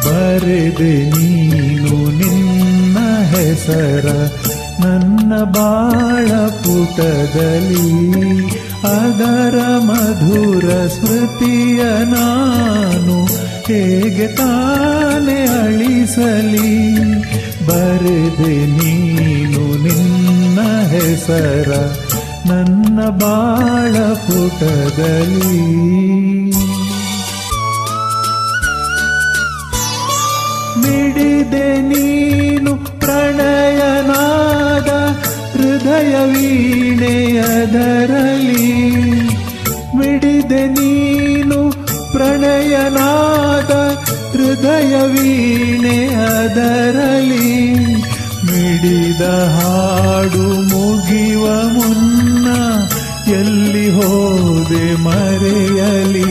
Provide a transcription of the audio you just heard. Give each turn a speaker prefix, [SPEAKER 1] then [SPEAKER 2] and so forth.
[SPEAKER 1] ಬರೆದೆ ನೀನು ನಿನ್ನ ಹೆಸರ ನನ್ನ ಬಾಳ ಪುಟದಲ್ಲಿ, ಅದರ ಮಧುರ ಸ್ಮೃತಿಯ ನಾನು ಹೇಗೆ ತಾನೆ ಅಳಿಸಲಿ. ಬರೆದೆ ನೀನು ನಿನ್ನ ಹೆಸರ ನನ್ನ ಬಾಳ ಪುಟದಲ್ಲಿ. ಮಿಡಿದೆ ನೀನು ಪ್ರಣಯನಾದ ಹೃದಯ ವೀಣೆಯದರಲಿ, ಮಿಡಿದೆ ನೀನು ಪ್ರಣಯನಾದ ಹೃದಯ ವೀಣೆಯದರಲಿ. ಮಿಡಿದ ಹಾಡು ಮುಗಿಯುವ ಮುನ್ನ ಎಲ್ಲಿ ಹೋದೆ ಮರೆಯಲಿ.